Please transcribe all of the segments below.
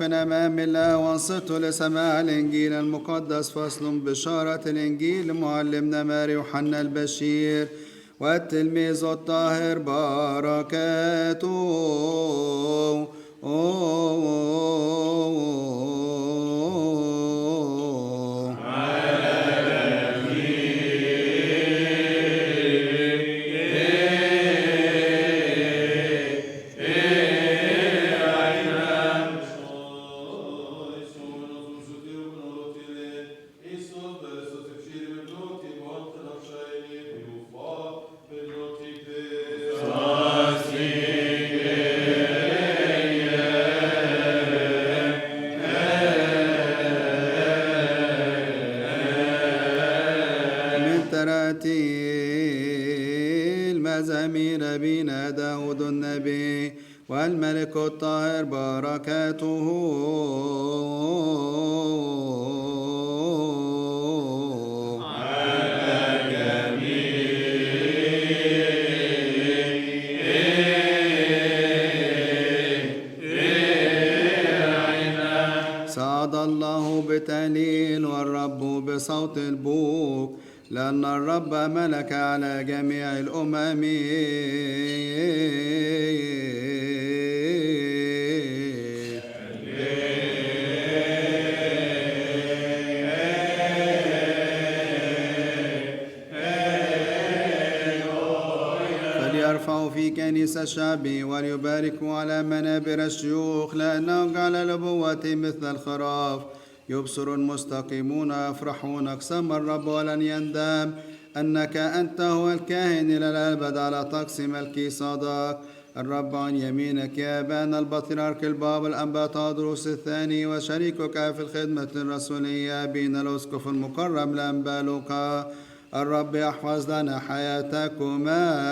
وقف أمام الله وانصتوا لسماع الإنجيل المقدس. فصل بشارة الإنجيل لمعلمنا ماري يوحنا البشير والتلميذ الطاهر بركاته. المزامير بنا داود النبي والملك الطاهر بركاته. صعد الله بتهليل والرب بصوت البوق، لأن الرب ملك على جميع الأمم. فليرفعوا في كنيسة الشعب وليباركوا على منابر الشيوخ، لأنه جعل لبوة مثل الخراف. يبصر المستقيمون يفرحون. أقسم الرب ولن يندم أنك أنت هو الكاهن إلى الأبد على طقس ملكي صادق. الرب عن يمينك يا أبانا البطريرك البابا الأنبا تودروس الثاني، وشريكك في الخدمة الرسولية أبينا الأسقف المكرم الأنبا لوقا. الرب يحفظ لنا حياتكما.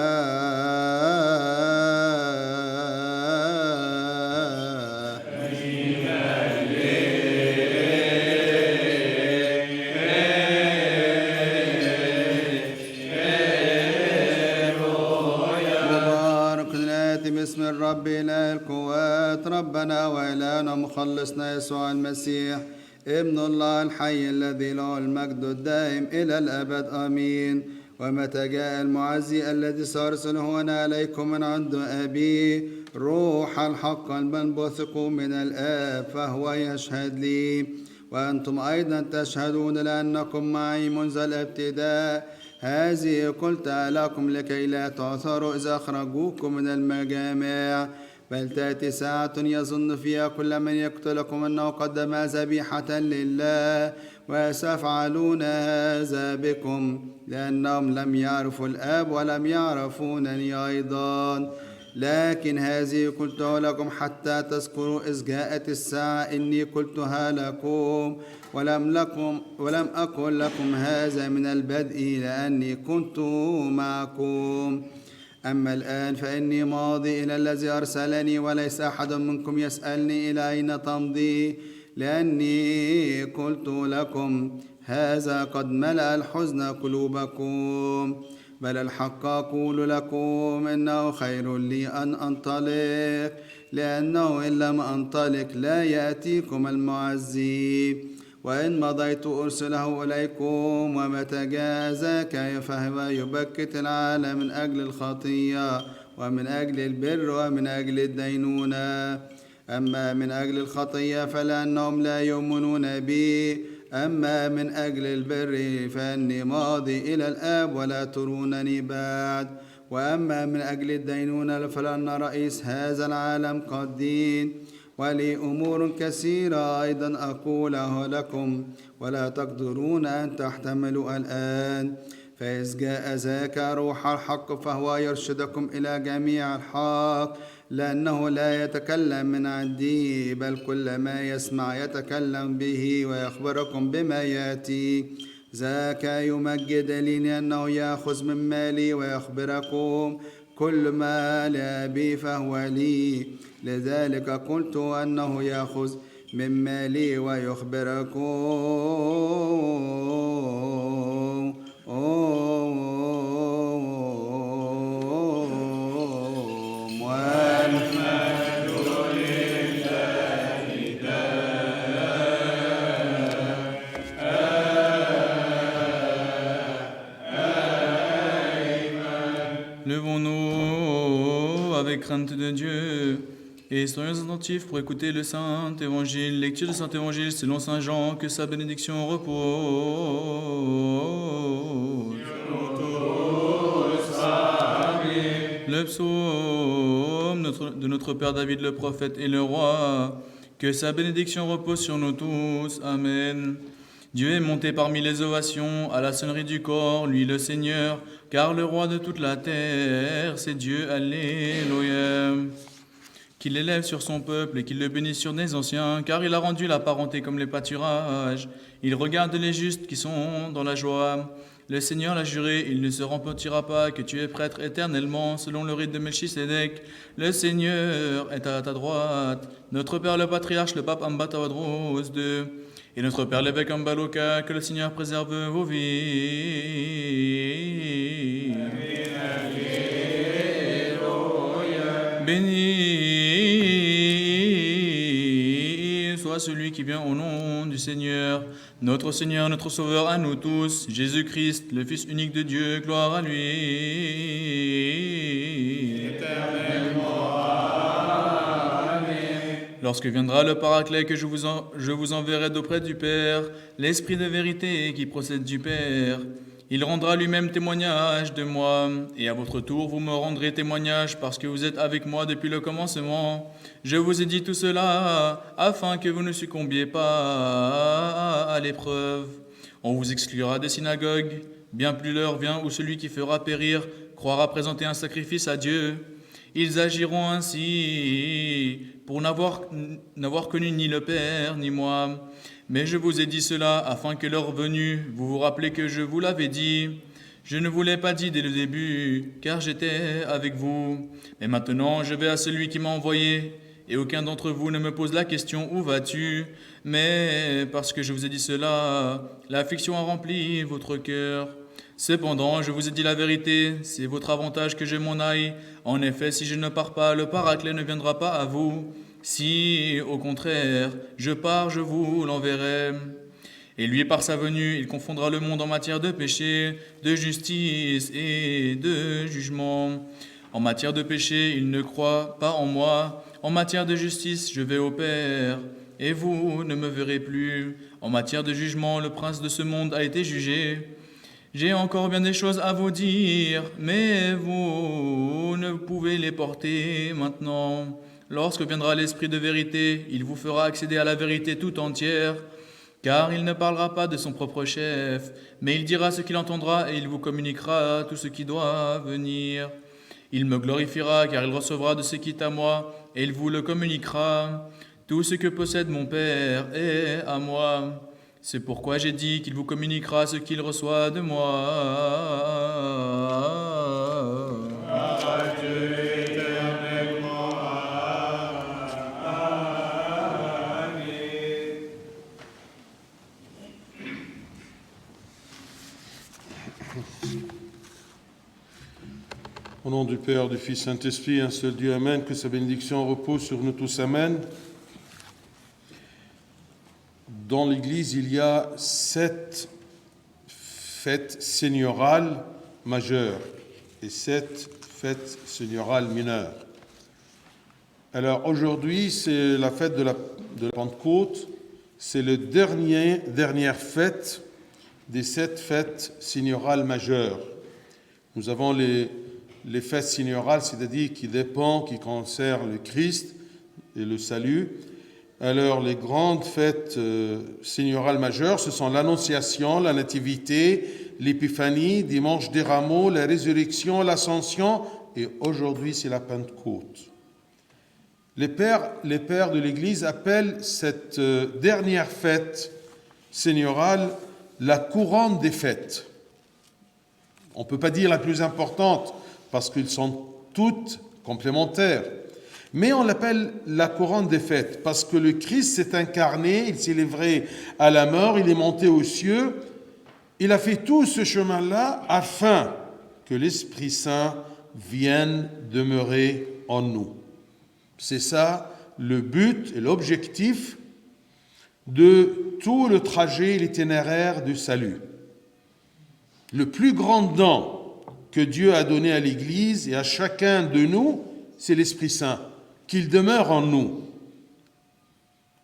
باسم الرب إله القوات، ربنا وإلهنا مخلصنا يسوع المسيح ابن الله الحي الذي له المجد الدائم إلى الأبد آمين. ومتى جاء المعزي الذي سأرسله هنا عليكم من عند أبي روح الحق المنبثق من الآب، فهو يشهد لي، وأنتم أيضا تشهدون لأنكم معي منذ الابتداء. هذه قلت لكم لكي لا تعثروا إذا أخرجوكم من المجامع، بل تأتي ساعة يظن فيها كل من يقتلكم أنه قدم ذبيحة لله، وسيفعلون هذا بكم، لأنهم لم يعرفوا الآب ولم يعرفونني أيضا. لكن هذه قلتها لكم حتى تذكروا إذ جاءت الساعة إني قلتها لكم، ولم أقل لكم هذا من البدء لأني كنت معكم. أما الآن فإني ماضي إلى الذي أرسلني، وليس أحد منكم يسألني إلى أين تمضي، لأني قلت لكم هذا قد ملأ الحزن قلوبكم. بل الحق أقول لكم إنه خير لي أن أنطلق، لأنه إن لم أنطلق لا يأتيكم المعزي، وإن مضيت أرسله إليكم. ومتى جاء ذاك فهو يبكت العالم من أجل الخطية ومن أجل البر ومن أجل الدينونة. أما من أجل الخطية فلأنهم لا يؤمنون بي، أما من أجل البر فإني ماضي إلى الآب ولا ترونني بعد. وأما من أجل الدينونة فلأن رئيس هذا العالم قد دين. ولي أمور كثيرة أيضا أقولها لكم ولا تقدرون أن تحتملوا الآن. فإذ جاء ذاك روح الحق فهو يرشدكم إلى جميع الحق، لأنه لا يتكلم من عندي، بل كل ما يسمع يتكلم به ويخبركم بما يأتي. ذاك يمجد لي لأنه يأخذ من مالي ويخبركم. كل ما لأبي فهو لي، لذلك قلت أنه يأخذ من مالي ويخبركم. والمجد لله Levons-nous avec crainte de Dieu et soyons attentifs pour écouter le Saint Évangile. Lecture du Saint Évangile selon Saint Jean, que sa bénédiction repose. Le psaume de notre Père David le prophète et le roi, que sa bénédiction repose sur nous tous. Amen. Dieu est monté parmi les ovations, à la sonnerie du corps, lui le Seigneur, car le roi de toute la terre, c'est Dieu. Alléluia. Qu'il l'élève sur son peuple et qu'il le bénisse sur des anciens, car il a rendu la parenté comme les pâturages. Il regarde les justes qui sont dans la joie. Le Seigneur l'a juré, il ne se repentira pas, que tu es prêtre éternellement, selon le rite de Melchisédek. Le Seigneur est à ta droite. Notre Père le patriarche, le pape Amba Tawadros II, et notre Père l'évêque Ambaloka, que le Seigneur préserve vos vies. Béni soit celui qui vient au nom du Seigneur, notre Sauveur à nous tous, Jésus-Christ, le Fils unique de Dieu, gloire à lui. Éternellement, amen. Lorsque viendra le Paraclet que je vous enverrai d'auprès du Père, l'Esprit de vérité qui procède du Père, il rendra lui-même témoignage de moi, et à votre tour vous me rendrez témoignage parce que vous êtes avec moi depuis le commencement. Je vous ai dit tout cela afin que vous ne succombiez pas à l'épreuve. On vous exclura des synagogues. Bien plus l'heure vient où celui qui fera périr croira présenter un sacrifice à Dieu. Ils agiront ainsi pour n'avoir connu ni le Père ni moi. Mais je vous ai dit cela afin que l'heure venue, vous vous rappelez que je vous l'avais dit. Je ne vous l'ai pas dit dès le début, car j'étais avec vous. Mais maintenant, je vais à celui qui m'a envoyé, et aucun d'entre vous ne me pose la question « Où vas-tu ?» Mais parce que je vous ai dit cela, l'affliction a rempli votre cœur. Cependant, je vous ai dit la vérité, c'est votre avantage que je m'en aille. En effet, si je ne pars pas, le Paraclet ne viendra pas à vous. Si, au contraire, je pars, je vous l'enverrai. Et lui, par sa venue, il confondra le monde en matière de péché, de justice et de jugement. En matière de péché, il ne croit pas en moi. En matière de justice, je vais au Père, et vous ne me verrez plus. En matière de jugement, le prince de ce monde a été jugé. J'ai encore bien des choses à vous dire, mais vous ne pouvez les porter maintenant. Lorsque viendra l'Esprit de vérité, il vous fera accéder à la vérité tout entière, car il ne parlera pas de son propre chef, mais il dira ce qu'il entendra et il vous communiquera tout ce qui doit venir. Il me glorifiera, car il recevra de ce qui est à moi, et il vous le communiquera. Tout ce que possède mon Père est à moi. C'est pourquoi j'ai dit qu'il vous communiquera ce qu'il reçoit de moi. Au nom du Père, du Fils, Saint-Esprit, un seul Dieu, Amen, que sa bénédiction repose sur nous tous, Amen. Dans l'Église, il y a 7 fêtes seigneurales majeures et 7 fêtes seigneurales mineures. Alors aujourd'hui, c'est la fête de la Pentecôte, c'est la dernière fête des 7 fêtes seigneurales majeures. Nous avons les fêtes seigneurales, c'est-à-dire qui concernent le Christ et le salut. Alors, les grandes fêtes seigneurales majeures, ce sont l'Annonciation, la Nativité, l'Épiphanie, Dimanche des Rameaux, la Résurrection, l'Ascension, et aujourd'hui, c'est la Pentecôte. Les pères de l'Église appellent cette dernière fête seigneurale la couronne des fêtes. On ne peut pas dire la plus importante, parce qu'ils sont toutes complémentaires. Mais on l'appelle la couronne des fêtes, parce que le Christ s'est incarné, il s'est livré à la mort, il est monté aux cieux. Il a fait tout ce chemin-là afin que l'Esprit Saint vienne demeurer en nous. C'est ça le but et l'objectif de tout le trajet, l'itinéraire du salut. Le plus grand don que Dieu a donné à l'Église et à chacun de nous, c'est l'Esprit Saint, qu'il demeure en nous.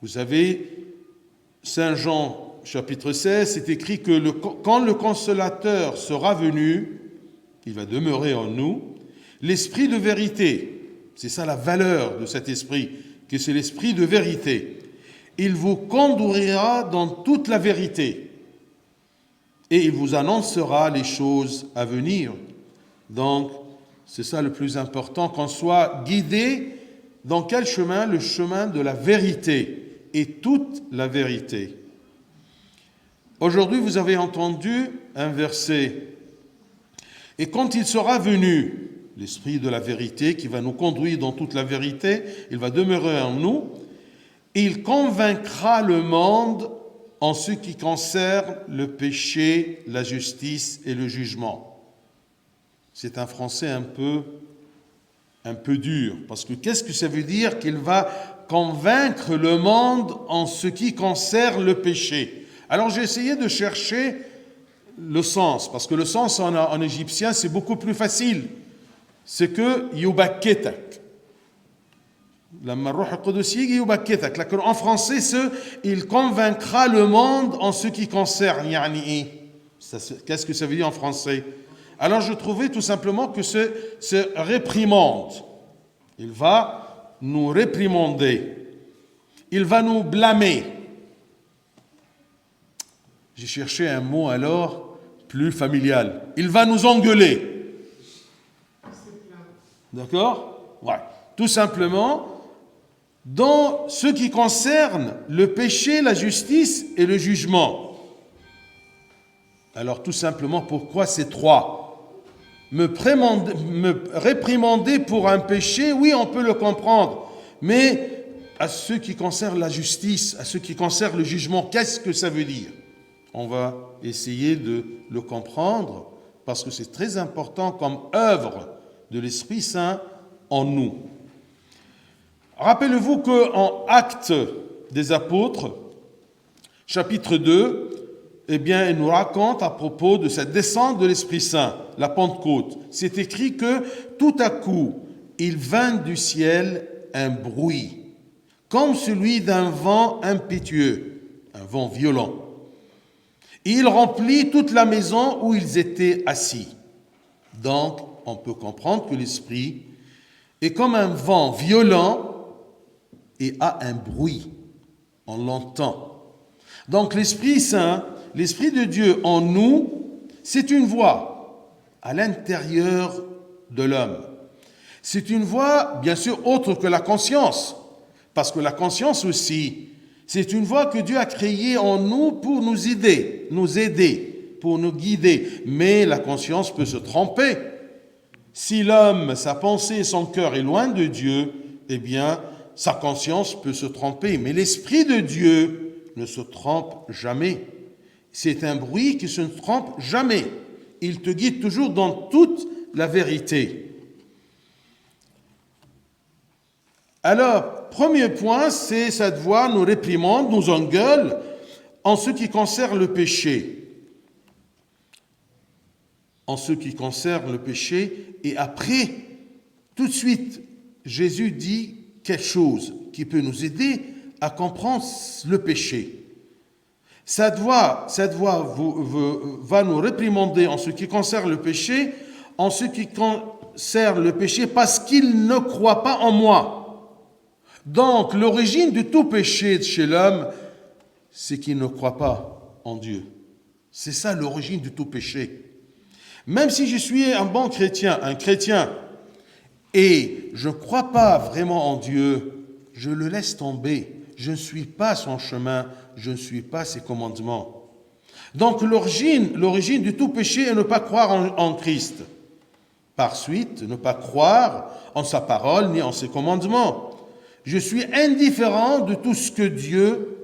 Vous savez, Saint Jean, chapitre 16, c'est écrit que quand le Consolateur sera venu, il va demeurer en nous, l'Esprit de vérité, c'est ça la valeur de cet Esprit, que c'est l'Esprit de vérité. Il vous conduira dans toute la vérité et il vous annoncera les choses à venir. Donc, c'est ça le plus important, qu'on soit guidé dans quel chemin? Le chemin de la vérité et toute la vérité. Aujourd'hui, vous avez entendu un verset. Et quand il sera venu, l'Esprit de la vérité qui va nous conduire dans toute la vérité, il va demeurer en nous, et il convaincra le monde en ce qui concerne le péché, la justice et le jugement. C'est un français un peu dur, parce que qu'est-ce que ça veut dire qu'il va convaincre le monde en ce qui concerne le péché? Alors j'ai essayé de chercher le sens, parce que le sens en égyptien c'est beaucoup plus facile. C'est que yubaketak. En français, c'est il convaincra le monde en ce qui concerne. Qu'est-ce que ça veut dire en français? Alors je trouvais tout simplement que c'est réprimande. Il va nous réprimander. Il va nous blâmer. J'ai cherché un mot alors plus familial. Il va nous engueuler. D'accord? Ouais. Tout simplement, dans ce qui concerne le péché, la justice et le jugement. Alors tout simplement, pourquoi ces trois? Me réprimander pour un péché, oui, on peut le comprendre. Mais à ce qui concerne la justice, à ce qui concerne le jugement, qu'est-ce que ça veut dire? On va essayer de le comprendre parce que c'est très important comme œuvre de l'Esprit Saint en nous. Rappelez-vous qu'en Actes des Apôtres, chapitre 2, eh bien, il nous raconte à propos de cette descente de l'Esprit Saint, la Pentecôte. C'est écrit que tout à coup, il vint du ciel un bruit, comme celui d'un vent impétueux, un vent violent. Et il remplit toute la maison où ils étaient assis. Donc, on peut comprendre que l'Esprit est comme un vent violent et a un bruit. On l'entend. Donc, l'Esprit Saint, l'Esprit de Dieu en nous, c'est une voix à l'intérieur de l'homme. C'est une voix, bien sûr, autre que la conscience. Parce que la conscience aussi, c'est une voie que Dieu a créée en nous pour nous aider, pour nous guider. Mais la conscience peut se tromper. Si l'homme, sa pensée et son cœur est loin de Dieu, eh bien, sa conscience peut se tromper. Mais l'Esprit de Dieu ne se trompe jamais. C'est un bruit qui ne se trompe jamais. Il te guide toujours dans toute la vérité. Alors, premier point, c'est cette voix nous réprimande, nous engueule en ce qui concerne le péché. En ce qui concerne le péché, et après, tout de suite, Jésus dit quelque chose qui peut nous aider à comprendre le péché. Cette voix va nous réprimander en ce qui concerne le péché, parce qu'il ne croit pas en moi. Donc, l'origine de tout péché chez l'homme, c'est qu'il ne croit pas en Dieu. C'est ça l'origine de tout péché. Même si je suis un bon chrétien, et je ne crois pas vraiment en Dieu, je le laisse tomber. Je ne suis pas son chemin, je ne suis pas ses commandements. Donc, l'origine de tout péché est ne pas croire en Christ. Par suite, ne pas croire en sa parole ni en ses commandements. Je suis indifférent de tout ce que Dieu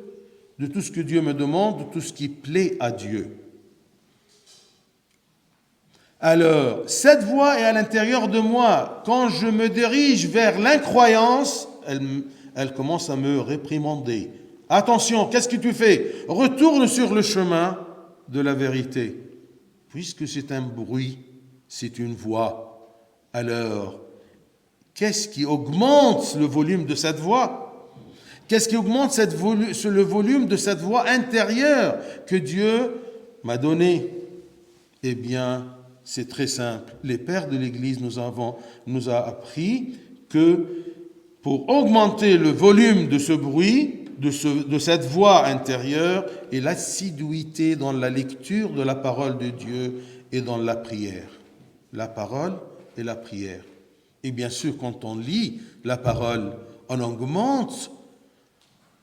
me demande, de tout ce qui plaît à Dieu. Alors, cette voix est à l'intérieur de moi. Quand je me dirige vers l'incroyance, elle commence à me réprimander. Attention, qu'est-ce que tu fais? Retourne sur le chemin de la vérité. Puisque c'est un bruit, c'est une voix. Alors, qu'est-ce qui augmente le volume de cette voix? Qu'est-ce qui augmente le volume de cette voix intérieure que Dieu m'a donnée? Eh bien, c'est très simple. Les pères de l'Église nous a appris que pour augmenter le volume de ce bruit, de cette voix intérieure, et l'assiduité dans la lecture de la parole de Dieu et dans la prière. La parole et la prière. Et bien sûr, quand on lit la parole, on augmente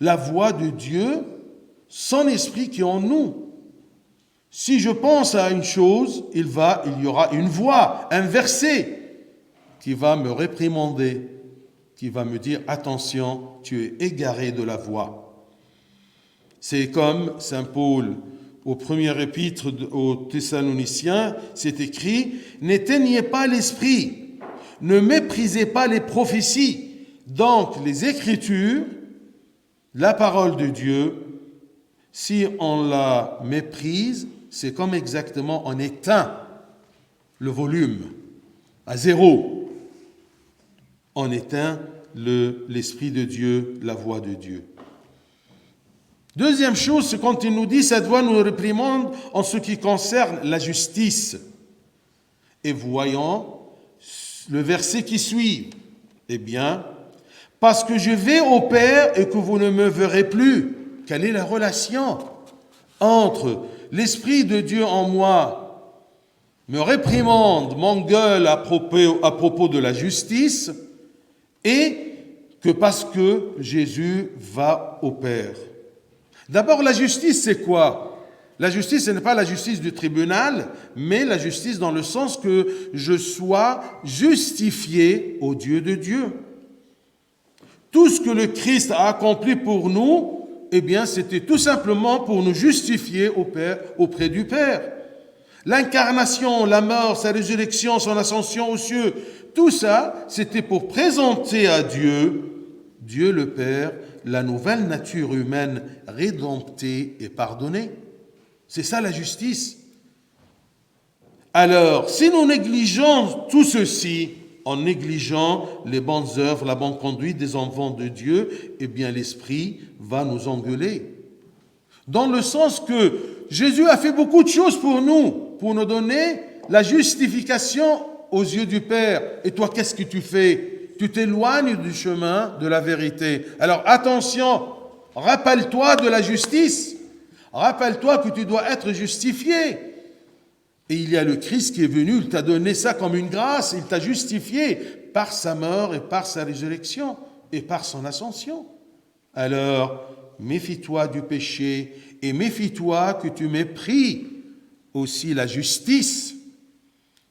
la voix de Dieu, son esprit qui est en nous. Si je pense à une chose, il y aura une voix, un verset qui va me réprimander, qui va me dire « Attention, tu es égaré de la voie ». C'est comme Saint Paul, au premier épître aux Thessaloniciens, c'est écrit « N'éteignez pas l'esprit, ne méprisez pas les prophéties ». Donc, les Écritures, la parole de Dieu, si on la méprise, c'est comme exactement on éteint le volume à zéro. On éteint l'Esprit de Dieu, la voix de Dieu. Deuxième chose, c'est quand il nous dit, cette voix nous réprimande en ce qui concerne la justice. Et voyons le verset qui suit. Eh bien, parce que je vais au Père et que vous ne me verrez plus. Quelle est la relation entre l'Esprit de Dieu en moi me réprimande, m'engueule à propos de la justice, et que parce que Jésus va au Père. D'abord, la justice, c'est quoi? La justice, ce n'est pas la justice du tribunal, mais la justice dans le sens que je sois justifié au Dieu de Dieu. Tout ce que le Christ a accompli pour nous, eh bien, c'était tout simplement pour nous justifier auprès du Père. L'incarnation, la mort, sa résurrection, son ascension aux cieux, tout ça, c'était pour présenter à Dieu, Dieu le Père, la nouvelle nature humaine rédemptée et pardonnée. C'est ça la justice. Alors, si nous négligeons tout ceci, en négligeant les bonnes œuvres, la bonne conduite des enfants de Dieu, eh bien l'Esprit va nous engueuler. Dans le sens que Jésus a fait beaucoup de choses pour nous donner la justification aux yeux du Père. Et toi, qu'est-ce que tu fais? Tu t'éloignes du chemin de la vérité. Alors attention, rappelle-toi de la justice. Rappelle-toi que tu dois être justifié. Et il y a le Christ qui est venu, il t'a donné ça comme une grâce, il t'a justifié par sa mort et par sa résurrection et par son ascension. Alors, méfie-toi du péché et méfie-toi que tu méprises aussi la justice.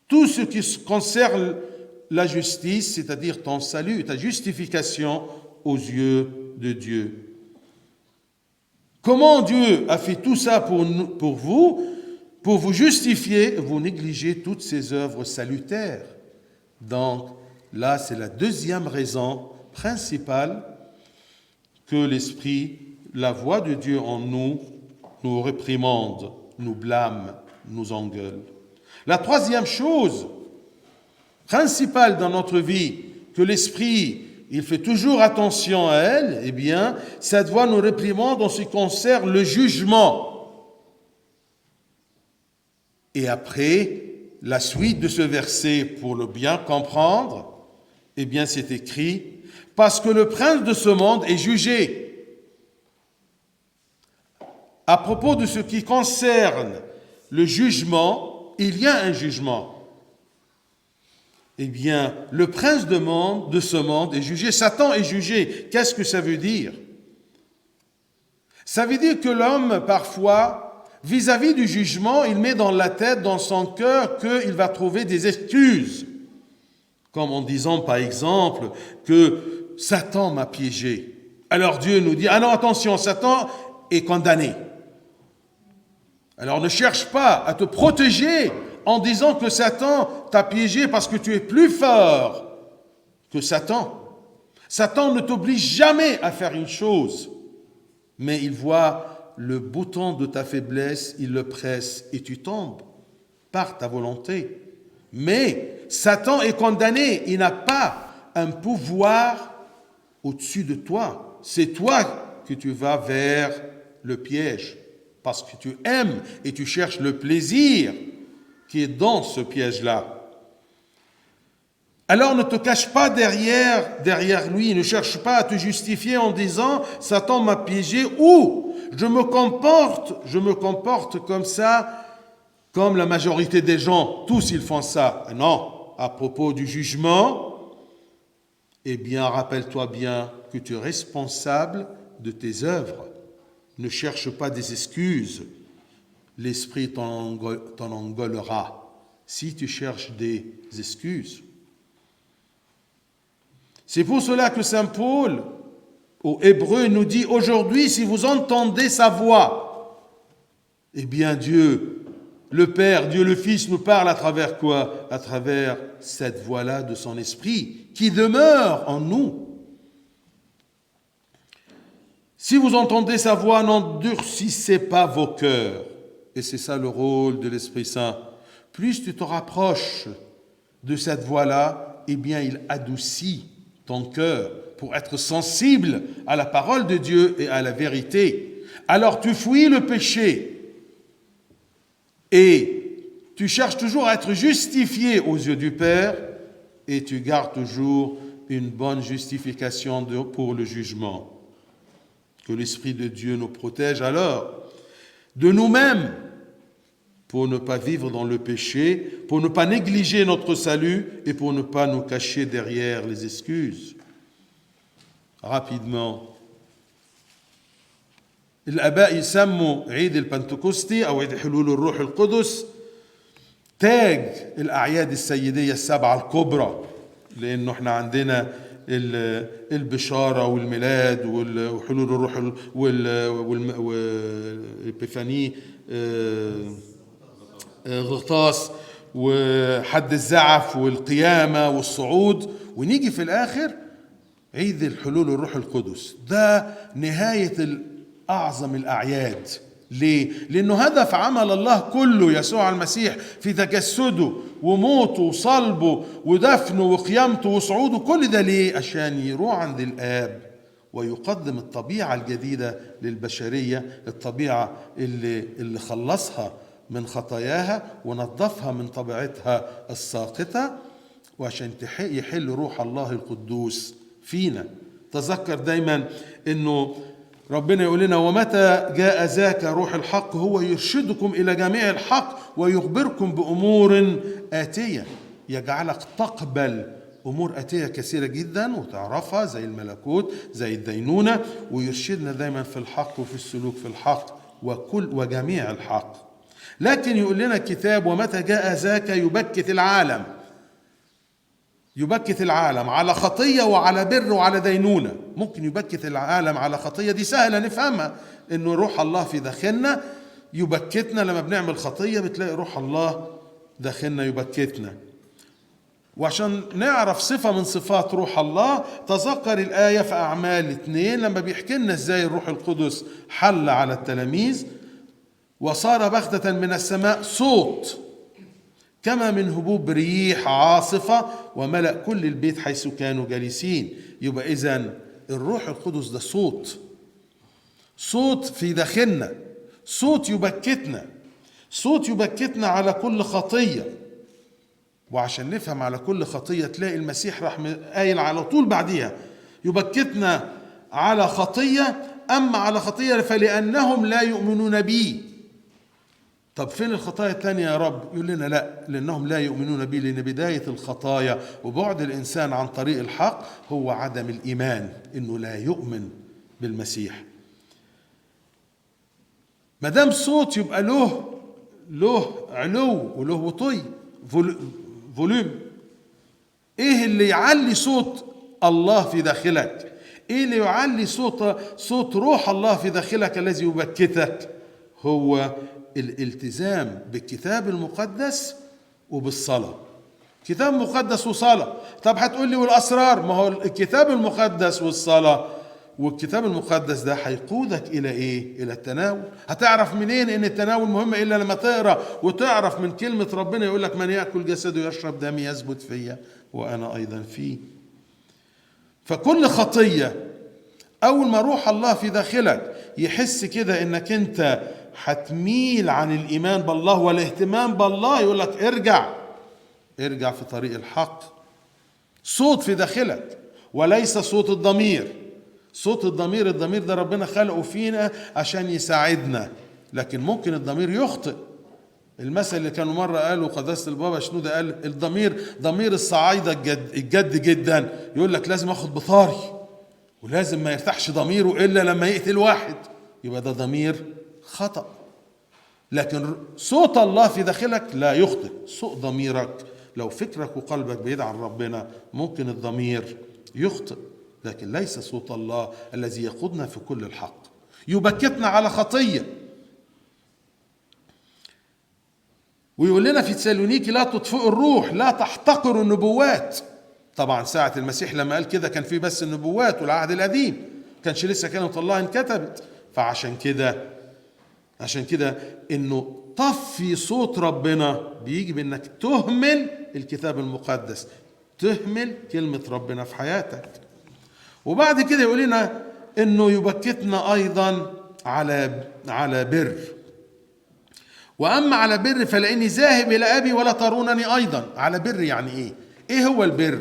Tout ce qui concerne la justice, c'est-à-dire ton salut, ta justification aux yeux de Dieu. Comment Dieu a fait tout ça pour vous justifier, vous négligez toutes ces œuvres salutaires. Donc, là, c'est la deuxième raison principale que l'Esprit, la voix de Dieu en nous réprimande, nous blâme, nous engueule. La troisième chose principale dans notre vie, que l'Esprit, il fait toujours attention à elle, eh bien, cette voix nous réprimande en ce qui concerne le jugement. Et après, la suite de ce verset, pour le bien comprendre, eh bien, c'est écrit « Parce que le prince de ce monde est jugé ». À propos de ce qui concerne le jugement, il y a un jugement. Eh bien, le prince de ce monde est jugé, Satan est jugé. Qu'est-ce que ça veut dire? Ça veut dire que l'homme, parfois, vis-à-vis du jugement, il met dans la tête, dans son cœur, qu'il va trouver des excuses. Comme en disant, par exemple, que Satan m'a piégé. Alors Dieu nous dit, ah non, attention, Satan est condamné. Alors ne cherche pas à te protéger en disant que Satan t'a piégé parce que tu es plus fort que Satan. Satan ne t'oblige jamais à faire une chose, mais il voit le bouton de ta faiblesse, il le presse et tu tombes par ta volonté. Mais Satan est condamné. Il n'a pas un pouvoir au-dessus de toi. C'est toi que tu vas vers le piège parce que tu aimes et tu cherches le plaisir qui est dans ce piège-là. Alors ne te cache pas derrière lui, ne cherche pas à te justifier en disant « Satan m'a piégé » ou « je me comporte comme ça, comme la majorité des gens, tous ils font ça ». Non, à propos du jugement, eh bien rappelle-toi bien que tu es responsable de tes œuvres. Ne cherche pas des excuses, l'esprit t'en engolera si tu cherches des excuses. C'est pour cela que Saint Paul, aux Hébreux, nous dit « Aujourd'hui, si vous entendez sa voix, eh bien Dieu, le Père, Dieu le Fils nous parle à travers quoi? À travers cette voix-là de son esprit qui demeure en nous. Si vous entendez sa voix, n'endurcissez pas vos cœurs. » Et c'est ça le rôle de l'Esprit Saint. Plus tu te rapproches de cette voix-là, eh bien il adoucit ton cœur pour être sensible à la parole de Dieu et à la vérité. Alors tu fuis le péché et tu cherches toujours à être justifié aux yeux du Père et tu gardes toujours une bonne justification pour le jugement. Que l'Esprit de Dieu nous protège alors de nous-mêmes pour ne pas vivre dans le péché, pour ne pas négliger notre salut et pour ne pas nous cacher derrière les excuses. Rapidement, الآباء يسموا عيد البنتكوستي أو عيد حلول الروح القدس تاج الأعياد السيدية السبعة الكبرى، لأنه احنا عندنا البشارة والميلاد وحلول الروح والإبيفاني، غطاس وحد الزعف والقيامة والصعود، ونيجي في الآخر عيد الحلول الروح القدس. ده نهاية أعظم الأعياد. ليه؟ لأنه هدف عمل الله كله يسوع المسيح في تجسده وموته وصلبه ودفنه وقيامته وصعوده، كل ده ليه؟ عشان يروح عند الآب ويقدم الطبيعة الجديدة للبشرية، الطبيعة اللي خلصها من خطاياها ونظفها من طبيعتها الساقطة، وعشان يحل روح الله القدوس فينا. تذكر دايما انه ربنا يقول لنا ومتى جاء ذاك روح الحق هو يرشدكم الى جميع الحق ويخبركم بامور آتية، يجعلك تقبل امور آتية كثيرة جدا وتعرفها زي الملكوت زي الدينونة، ويرشدنا دايما في الحق وفي السلوك في الحق وجميع الحق. لكن يقول لنا الكتاب ومتى جاء ذاك يبكت العالم، يبكت العالم على خطية وعلى بر وعلى دينونة. ممكن يبكت العالم على خطية، دي سهلة نفهمها، انه روح الله في داخلنا يبكتنا. لما بنعمل خطية بتلاقي روح الله داخلنا يبكتنا. وعشان نعرف صفة من صفات روح الله تذكر الآية في أعمال 2 لما بيحكي لنا ازاي الروح القدس حل على التلاميذ وصار بغتة من السماء صوت كما من هبوب ريح عاصفة وملأ كل البيت حيث كانوا جالسين. يبقى إذن الروح القدس ده صوت في داخلنا، صوت يبكتنا على كل خطية. وعشان نفهم على كل خطية تلاقي المسيح راح قايل على طول بعديها يبكتنا على خطية، أما على خطية فلأنهم لا يؤمنون بي. طب فين الخطايا الثانية يا رب؟ يقول لنا لا، لأنهم لا يؤمنون بي، لأن بداية الخطايا وبعد الإنسان عن طريق الحق هو عدم الإيمان، إنه لا يؤمن بالمسيح. ما دام صوت يبقى له علو وله وطي، فوليوم. إيه اللي يعلي صوت الله في داخلك؟ إيه اللي يعلي صوت روح الله في داخلك الذي يبكتك؟ هو الالتزام بالكتاب المقدس وبالصلاة. كتاب مقدس وصلاة. طب هتقول لي والأسرار؟ ما هو الكتاب المقدس والصلاة والكتاب المقدس ده هيقودك إلى إيه؟ إلى التناول. هتعرف منين إن التناول مهم إلا لما تقرأ وتعرف من كلمة ربنا يقول لك من يأكل جسدي ويشرب دمي يثبت فيا وأنا أيضا فيه. فكل خطية أول ما روح الله في داخلك يحس كده إنك أنت هتميل عن الإيمان بالله والاهتمام بالله، يقول لك ارجع في طريق الحق. صوت في داخلك وليس صوت الضمير. صوت الضمير ده ربنا خلقه فينا عشان يساعدنا، لكن ممكن الضمير يخطئ. المثل اللي كانوا مرة قالوا قداسة البابا شنودة، قال الضمير ضمير الصعايدة الجد جدا يقول لك لازم اخد بطاري، ولازم ما يرتاحش ضميره إلا لما يقتل واحد، يبقى ده ضمير خطأ. لكن صوت الله في داخلك لا يخطئ. صوت ضميرك لو فكرك وقلبك بعيد عن ربنا ممكن الضمير يخطئ، لكن ليس صوت الله الذي يقودنا في كل الحق. يبكتنا على خطية ويقول لنا في تسالونيكي لا تطفئوا الروح، لا تحتقروا النبوات. طبعا ساعة المسيح لما قال كده كان في بس النبوات والعهد القديم، كانش لسه كلمة الله انكتبت. فعشان كده انه طفي صوت ربنا بيجي بانك تهمل الكتاب المقدس، تهمل كلمة ربنا في حياتك. وبعد كده يقول لنا انه يبكتنا ايضا على بر. واما على بر فلاني ذاهب الى ابي ولا ترونني ايضا. على بر يعني ايه هو البر؟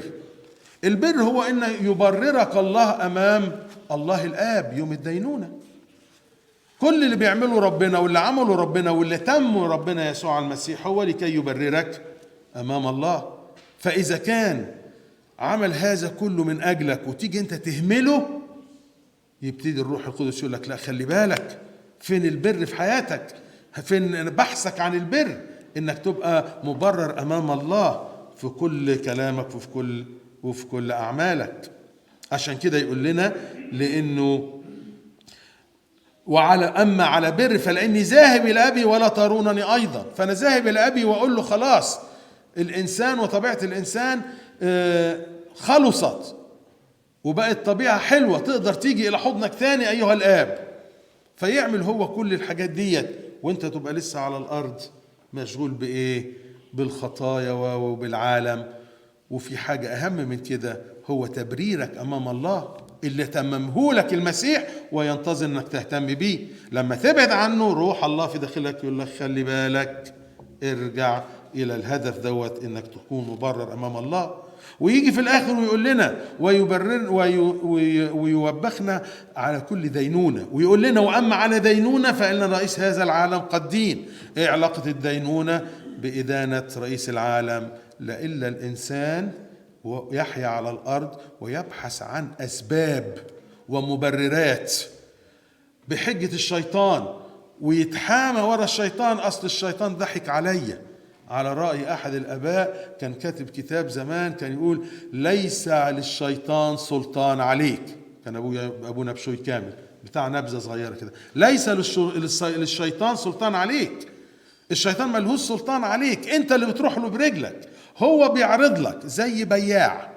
البر هو ان يبررك الله امام الله الاب يوم الدينونة. كل اللي بيعمله ربنا واللي عمله ربنا واللي تم ربنا يسوع المسيح هو لكي يبررك امام الله. فاذا كان عمل هذا كله من اجلك وتيجي انت تهمله، يبتدي الروح القدس يقول لك لا خلي بالك، فين البر في حياتك؟ فين بحثك عن البر؟ انك تبقى مبرر امام الله في كل كلامك وفي كل اعمالك. عشان كده يقول لنا لانه اما على بر فلاني ذاهب الى ابي ولا ترونني ايضا. فانا ذاهب الى ابي واقول له خلاص الانسان وطبيعه الانسان خلصت وبقت طبيعه حلوه تقدر تيجي الى حضنك ثاني ايها الاب. فيعمل هو كل الحاجات ديت وانت تبقى لسه على الارض مشغول بايه؟ بالخطايا وبالعالم. وفي حاجه اهم من كده، هو تبريرك امام الله اللي تممه لك المسيح وينتظر انك تهتم بيه. لما تبعد عنه روح الله في داخلك يقول لك خلي بالك، ارجع الى الهدف دوت انك تكون مبرر امام الله. ويجي في الاخر ويقول لنا ويبرر ويوبخنا على كل دينونة، ويقول لنا واما على دينونة فان رئيس هذا العالم قد دين. ايه علاقة الدينونة بإدانة رئيس العالم؟ لإلا الإنسان يحيا على الأرض ويبحث عن أسباب ومبررات بحجة الشيطان ويتحامى ورا الشيطان. أصل الشيطان ضحك عليا. على رأي أحد الآباء كان كاتب كتاب زمان كان يقول ليس للشيطان سلطان عليك. كان أبونا بشوي كامل بتاع نبذة صغيرة كده. ليس للشيطان سلطان عليك. الشيطان ملهوش سلطان عليك، انت اللي بتروح له برجلك. هو بيعرض لك زي بياع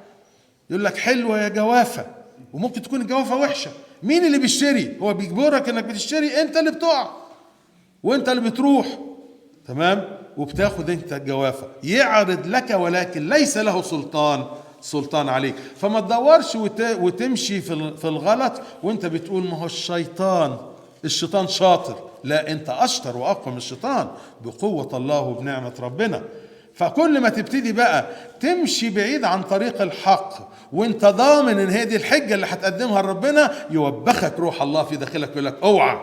يقول لك حلوة يا جوافة، وممكن تكون الجوافة وحشة. مين اللي بيشتري؟ هو بيجبرك انك بتشتري، انت اللي بتقع وانت اللي بتروح. تمام؟ وبتاخد انت الجوافة. يعرض لك ولكن ليس له سلطان عليك. فما تدورش وتمشي في الغلط وانت بتقول ما هو الشيطان شاطر. لا، انت اشطر واقوى من الشيطان بقوة الله وبنعمة ربنا. فكل ما تبتدي بقى تمشي بعيد عن طريق الحق وانت ضامن ان هي دي الحجة اللي هتقدمها لربنا، يوبخك روح الله في داخلك يقول لك اوعى،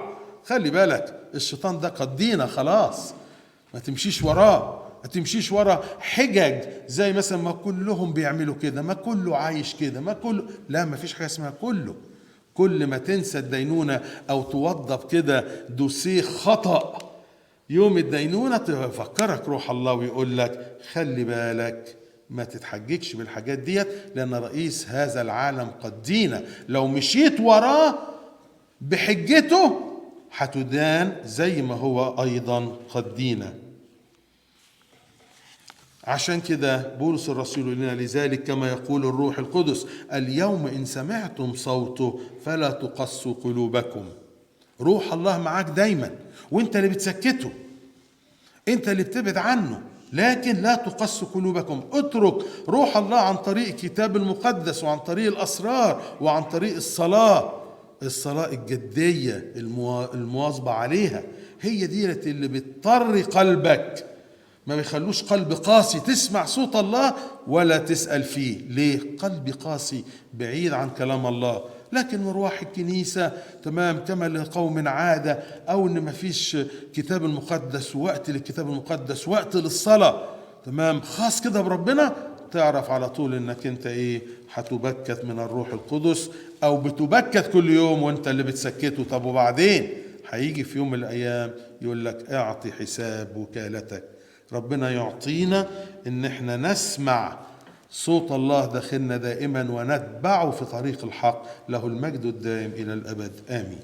خلي بالك الشيطان ده قد دينا خلاص، ما تمشيش وراه. ما تمشيش ورا حجج زي مثلا ما كلهم بيعملوا كده، ما كله عايش كده، ما كله. لا، ما فيش حاجة اسمها كله. كل ما تنسى الدينونة أو توضب كده دوسيه خطأ يوم الدينونة تفكرك روح الله ويقول لك خلي بالك ما تتحججش بالحاجات ديت، لأن رئيس هذا العالم قد دينا. لو مشيت وراه بحجته هتدان زي ما هو أيضا قد دينا. عشان كده بولس الرسول لنا لذلك كما يقول الروح القدس اليوم إن سمعتم صوته فلا تقسوا قلوبكم. روح الله معاك دايما، وانت اللي بتسكته، انت اللي بتبعد عنه، لكن لا تقسوا قلوبكم. اترك روح الله عن طريق الكتاب المقدس وعن طريق الأسرار وعن طريق الصلاة الجدية المواظبة عليها. هي دي اللي بتطري قلبك، ما بيخلوش قلب قاسي تسمع صوت الله ولا تسأل فيه. ليه؟ قلب قاسي بعيد عن كلام الله. لكن مروح الكنيسة تمام كما لقوم عادة، أو إن ما فيش كتاب المقدس ووقت للكتاب المقدس وقت للصلاة تمام خاص كده بربنا، تعرف على طول إنك أنت إيه؟ هتبكت من الروح القدس، أو بتبكت كل يوم وأنت اللي بتسكته. طب وبعدين هيجي في يوم من الأيام يقول لك اعطي حساب وكالتك. ربنا يعطينا إن احنا نسمع صوت الله داخلنا دائما ونتبعه في طريق الحق. له المجد الدائم إلى الأبد، آمين.